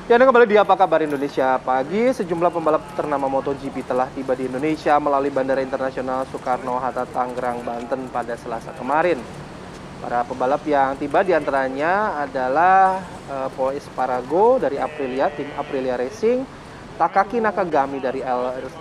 Ya, Anda kembali di Apa Kabar Indonesia Pagi. Sejumlah pembalap ternama MotoGP telah tiba di Indonesia melalui Bandara Internasional Soekarno-Hatta, Tangerang, Banten pada Selasa kemarin. Para pembalap yang tiba diantaranya adalah Pol Espargaro dari Aprilia, tim Aprilia Racing, Takaki Nakagami dari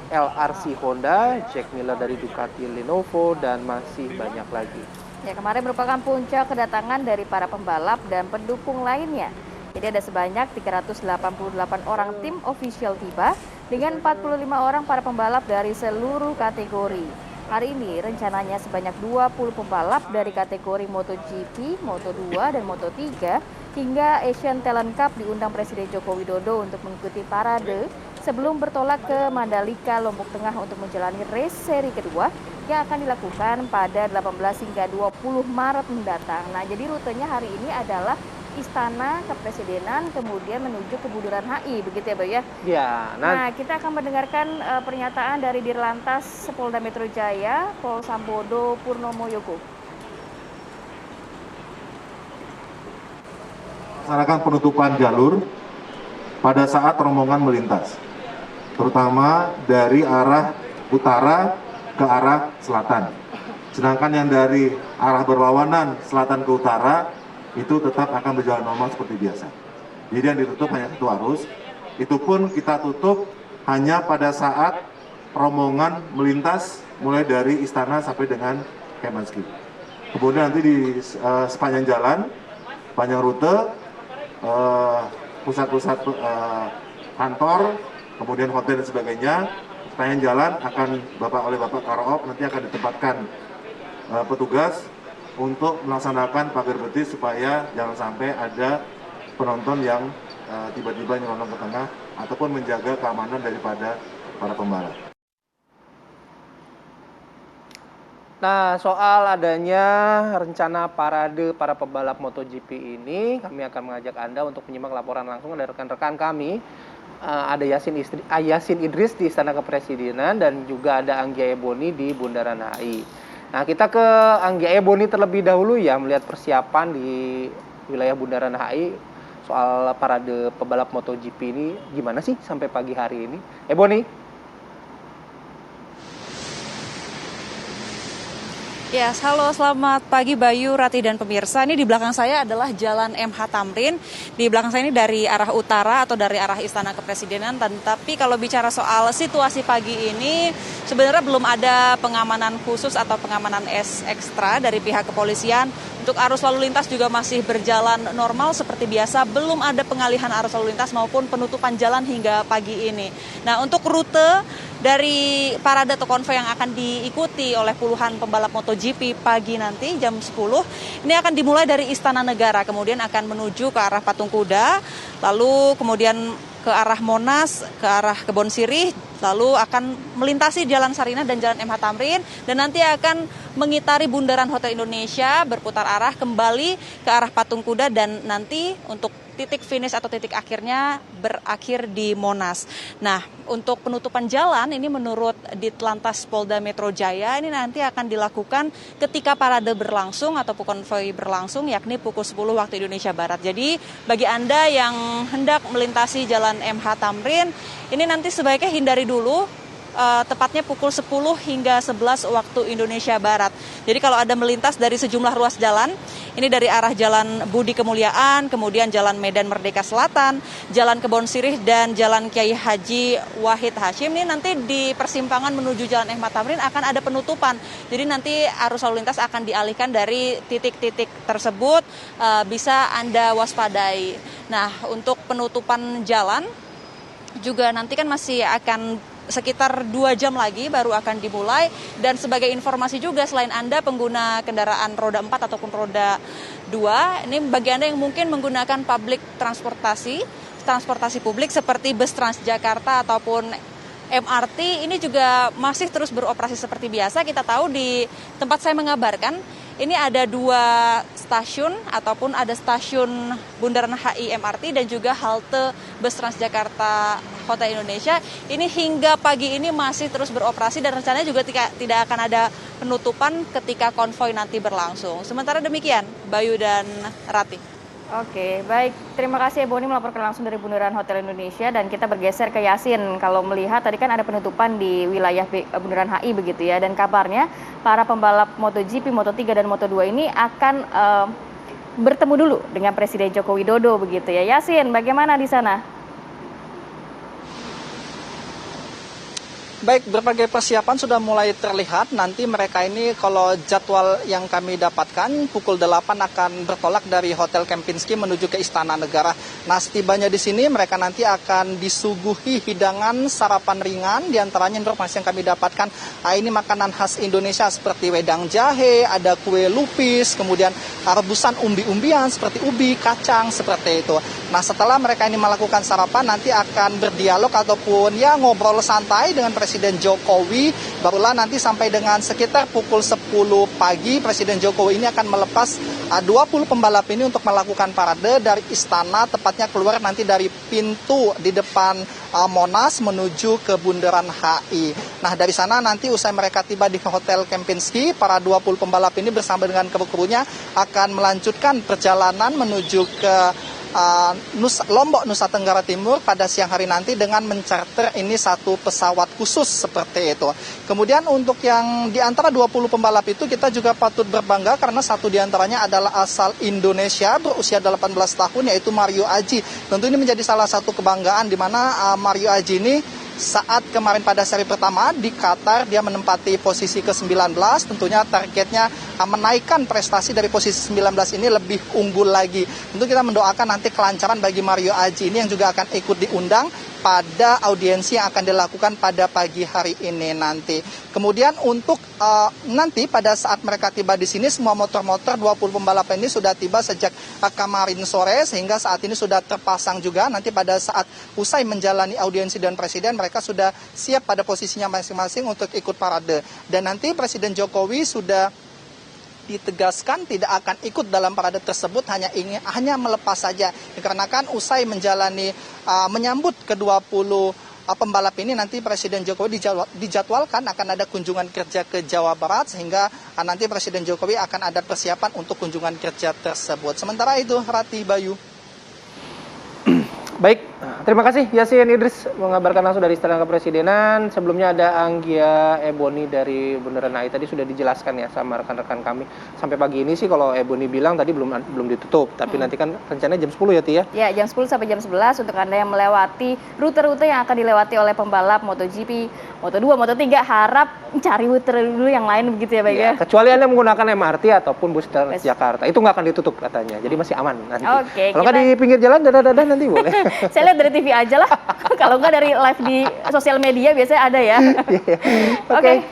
LRC Honda, Jack Miller dari Ducati Lenovo, dan masih banyak lagi. Ya, kemarin merupakan puncak kedatangan dari para pembalap dan pendukung lainnya. Jadi ada sebanyak 388 orang tim official tiba dengan 45 orang para pembalap dari seluruh kategori. Hari ini rencananya sebanyak 20 pembalap dari kategori MotoGP, Moto2, dan Moto3 hingga Asian Talent Cup diundang Presiden Joko Widodo untuk mengikuti parade sebelum bertolak ke Mandalika, Lombok Tengah untuk menjalani race seri kedua yang akan dilakukan pada 18 hingga 20 Maret mendatang. Nah, jadi rutenya hari ini adalah Istana Kepresidenan kemudian menuju ke Bundaran HI, begitu ya, Bayu ya? Ya, Nah, kita akan mendengarkan pernyataan dari Dirlantas Polda Metro Jaya, Pol Sambodo Purnomo Yogo. Melaksanakan penutupan jalur pada saat rombongan melintas, terutama dari arah utara ke arah selatan. Sedangkan yang dari arah berlawanan selatan ke utara itu tetap akan berjalan normal seperti biasa. Jadi yang ditutup hanya satu arus, itu pun kita tutup hanya pada saat rombongan melintas mulai dari istana sampai dengan Kemenski. Kemudian nanti di sepanjang jalan, panjang rute, pusat-pusat kantor, kemudian hotel dan sebagainya, sepanjang jalan akan oleh Bapak Karaop nanti akan ditempatkan petugas untuk melaksanakan pagar betis supaya jangan sampai ada penonton yang tiba-tiba nyelonong ke tengah ataupun menjaga keamanan daripada para pembalap. Nah, soal adanya rencana parade para pembalap MotoGP ini, kami akan mengajak Anda untuk menyimak laporan langsung dari rekan-rekan kami. Ada Yasin Idris di Istana Kepresidenan dan juga ada Anggia Eboni di Bundaran HI. Nah, kita ke Anggia Eboni terlebih dahulu ya, melihat persiapan di wilayah Bundaran HI soal parade pembalap MotoGP ini gimana sih sampai pagi hari ini? Eboni? Ya, halo, selamat pagi Bayu, Rati, dan pemirsa. Ini di belakang saya adalah Jalan MH Tamrin. Di belakang saya ini dari arah utara atau dari arah Istana Kepresidenan. Tapi kalau bicara soal situasi pagi ini, sebenarnya belum ada pengamanan khusus atau pengamanan ekstra dari pihak kepolisian. Untuk arus lalu lintas juga masih berjalan normal seperti biasa. Belum ada pengalihan arus lalu lintas maupun penutupan jalan hingga pagi ini. Nah, untuk rute dari parade atau konvoy yang akan diikuti oleh puluhan pembalap MotoGP pagi nanti jam 10, ini akan dimulai dari Istana Negara, kemudian akan menuju ke arah Patung Kuda, lalu kemudian ke arah Monas, ke arah Kebon Sirih, lalu akan melintasi Jalan Sarinah dan Jalan MH Tamrin, dan nanti akan mengitari Bundaran Hotel Indonesia, berputar arah kembali ke arah Patung Kuda, dan nanti untuk titik finish atau titik akhirnya berakhir di Monas. Nah, untuk penutupan jalan ini menurut Ditlantas Polda Metro Jaya ini nanti akan dilakukan ketika parade berlangsung atau konvoy berlangsung, yakni pukul 10 waktu Indonesia Barat. Jadi bagi Anda yang hendak melintasi Jalan MH Tamrin, ini nanti sebaiknya hindari dulu, tepatnya pukul 10 hingga 11 waktu Indonesia Barat. Jadi kalau ada melintas dari sejumlah ruas jalan, ini dari arah Jalan Budi Kemuliaan, kemudian Jalan Medan Merdeka Selatan, Jalan Kebon Sirih, dan Jalan Kiai Haji Wahid Hashim, ini nanti di persimpangan menuju Jalan MH Tamrin akan ada penutupan. Jadi nanti arus lalu lintas akan dialihkan dari titik-titik tersebut, bisa Anda waspadai. Nah, untuk penutupan jalan juga nanti kan masih akan sekitar 2 jam lagi baru akan dimulai. Dan sebagai informasi juga, selain Anda pengguna kendaraan roda 4 ataupun roda 2, ini bagi Anda yang mungkin menggunakan public transportasi publik seperti bus Transjakarta ataupun MRT, ini juga masih terus beroperasi seperti biasa. Kita tahu di tempat saya mengabarkan, ini ada 2 stasiun ataupun ada stasiun Bundaran HI MRT dan juga halte bus Transjakarta Hotel Indonesia. Ini hingga pagi ini masih terus beroperasi dan rencananya juga tidak akan ada penutupan ketika konvoy nanti berlangsung. Sementara demikian, Bayu dan Rati. Oke, baik. Terima kasih Boni melaporkan langsung dari Bundaran Hotel Indonesia dan kita bergeser ke Yasin. Kalau melihat tadi kan ada penutupan di wilayah Bundaran HI begitu ya dan kabarnya para pembalap MotoGP, Moto3 dan Moto2 ini akan bertemu dulu dengan Presiden Joko Widodo begitu ya. Yasin, bagaimana di sana? Baik, berbagai persiapan sudah mulai terlihat. Nanti mereka ini kalau jadwal yang kami dapatkan pukul 8 akan bertolak dari Hotel Kempinski menuju ke Istana Negara. Nah, setibanya di sini mereka nanti akan disuguhi hidangan sarapan ringan. Di antaranya informasi yang kami dapatkan, ini makanan khas Indonesia seperti wedang jahe, ada kue lupis, kemudian rebusan umbi-umbian seperti ubi, kacang, seperti itu. Nah, setelah mereka ini melakukan sarapan, nanti akan berdialog ataupun ya ngobrol santai dengan Presiden Jokowi. Barulah nanti sampai dengan sekitar pukul 10 pagi Presiden Jokowi ini akan melepas 20 pembalap ini untuk melakukan parade dari istana, tepatnya keluar nanti dari pintu di depan Monas menuju ke Bundaran HI. Nah, dari sana nanti usai mereka tiba di Hotel Kempinski, para 20 pembalap ini bersama dengan kru-krunya akan melanjutkan perjalanan menuju ke Lombok, Nusa Tenggara Timur pada siang hari nanti dengan mencarter ini satu pesawat khusus seperti itu. Kemudian untuk yang di antara 20 pembalap itu kita juga patut berbangga karena satu di antaranya adalah asal Indonesia berusia 18 tahun yaitu Mario Aji. Tentu ini menjadi salah satu kebanggaan di mana Mario Aji ini saat kemarin pada seri pertama di Qatar dia menempati posisi ke-19, tentunya targetnya menaikkan prestasi dari posisi 19 ini lebih unggul lagi. Tentu kita mendoakan nanti kelancaran bagi Mario Aji ini yang juga akan ikut diundang pada audiensi yang akan dilakukan pada pagi hari ini nanti. Kemudian untuk nanti pada saat mereka tiba di sini semua motor-motor 20 pembalap ini sudah tiba sejak kemarin sore sehingga saat ini sudah terpasang juga. Nanti pada saat usai menjalani audiensi dengan Presiden mereka sudah siap pada posisinya masing-masing untuk ikut parade. Dan nanti Presiden Jokowi sudah ditegaskan tidak akan ikut dalam parade tersebut, hanya melepas saja. Dikarenakan usai menjalani menyambut ke-20 pembalap ini nanti Presiden Jokowi dijadwalkan akan ada kunjungan kerja ke Jawa Barat sehingga nanti Presiden Jokowi akan ada persiapan untuk kunjungan kerja tersebut. Sementara itu, Rati, Bayu. Baik, terima kasih Yasin Idris mengabarkan langsung dari Istana Kepresidenan. Sebelumnya ada Anggia Ebony dari Bundaran HI, tadi sudah dijelaskan ya sama rekan-rekan kami. Sampai pagi ini sih kalau Ebony bilang tadi belum ditutup, tapi nanti kan rencananya jam 10 ya Ti ya? Ya, jam 10 sampai jam 11 untuk Anda yang melewati rute-rute yang akan dilewati oleh pembalap MotoGP, Moto2, Moto3 harap cari rute dulu yang lain begitu ya Baik ya? Kecuali Anda menggunakan MRT ataupun bus Transjakarta, itu nggak akan ditutup katanya, jadi masih aman nanti. Oke, kalau nggak di pinggir jalan dadah-dadah nanti boleh. Saya lihat dari TV aja lah. Kalau nggak dari live di sosial media biasanya ada ya. Oke.